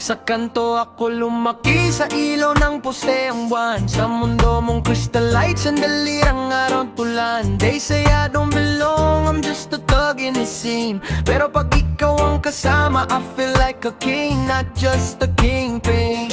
Sa kanto ako lumaki, sa ilaw ng poste ang buwan. Sa mundo mong crystal light, sandali ang araw tulan. They say I don't belong, I'm just a thug in the scene. Pero pag ikaw ang kasama, I feel like a king, not just a kingpin.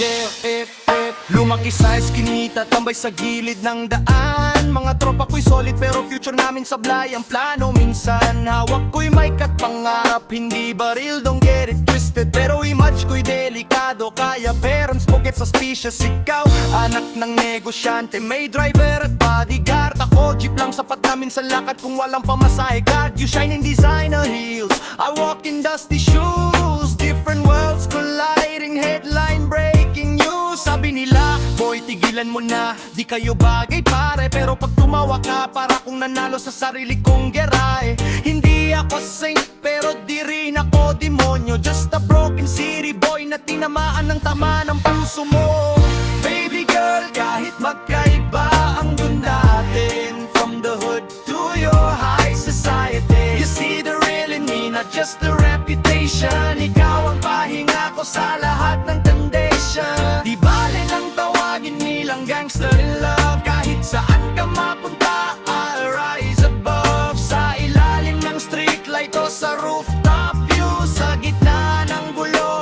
Lumaki sa eskinita, tambay sa gilid ng daan. Mga tropa ko'y solid pero future namin sablay ang plano. Minsan hawak ko'y mic at pangarap, hindi baril, don't get it twisted. Pero image ko'y delikado, kaya parents mo get suspicious. Ikaw, anak ng negosyante, may driver at bodyguard. Ako, jeep lang sapat namin sa lakad kung walang pamasahe card. You shine in designer heels, I walk in dusty shoes. Different worlds colliding, headline breaking news. Sabi nila, boy tigilan mo na, di kayo bagay pare. Pero pag tumawa ka, para kung nanalo sa sarili kong gerahe. Hindi ako saint, pero di rin ako demonyo. Just a broken city boy na tinamaan ng tama ng puso mo. Baby girl, kahit magkaiba ang dun natin, from the hood to your high society. You see the real in me, not just the reputation. Ikaw ang pahinga ko sa lahat ng temptation. Di bale lang tawagin nilang gangster in love. Kahit saan ka mapunta, I'll rise above. Sa ilalim ng street light o sa rooftop view, sa gitna ng gulo,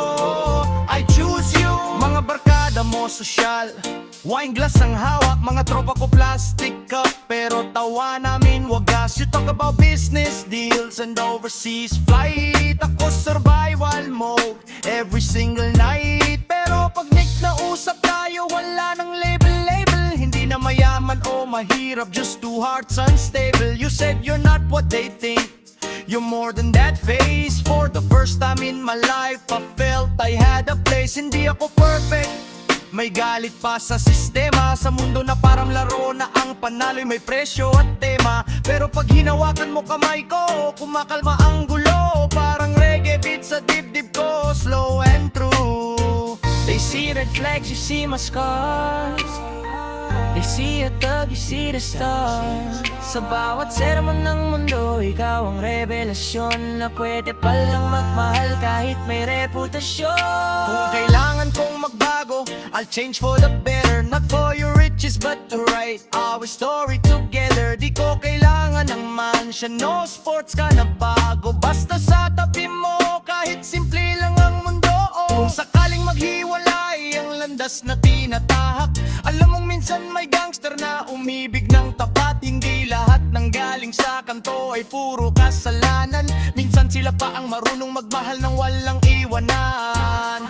I choose you. Mga barkada mo sosyal, wine glass ang hawak. Mga tropa ko plastic cup, pero tawa namin wagas. You talk about business deals and overseas flight. Ako survival mode every single night. Pero pag na usap tayo, wala nang label. Hindi na mayaman o mahirap, just two hearts unstable. You said you're not what they think, you're more than that face. For the first time in my life, I felt I had a place. Hindi ako perfect, may galit pa sa sistema. Sa mundo na parang laro na ang panalo'y may presyo at tema. Pero pag hinawakan mo kamay ko, kumakalma ang gulo. Parang reggae beat sa dibdib ko, slow and true. They see red flags, you see my scars. They see a thug, you see the stars. Sa bawat sermon ng mundo, ikaw ang revelasyon na pwede palang magmahal kahit may reputasyon. Kung kailangan kong magbago, I'll change for the better. Not for your riches but to write our story together. Di ko kailangan ng mansion, no sports ka na bago. Basta sa tabi mo, kahit simple lang ang mundo. Kung sakaling maghiwalay ang landas na tinatahak, alam mong minsan may gangster na umibig ng tapat. Hindi lahat ng galing sa kanto ay puro kasalanan. Minsan sila pa ang marunong magmahal ng walang iwanan.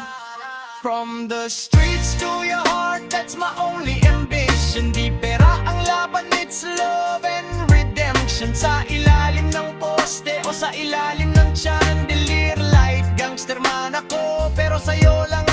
From the streets to your heart, that's my only ambition. Di pera ang laban, it's love and redemption. Sa ilalim ng poste o sa ilalim ng chandelier light, gangster man ako, pero sa'yo lang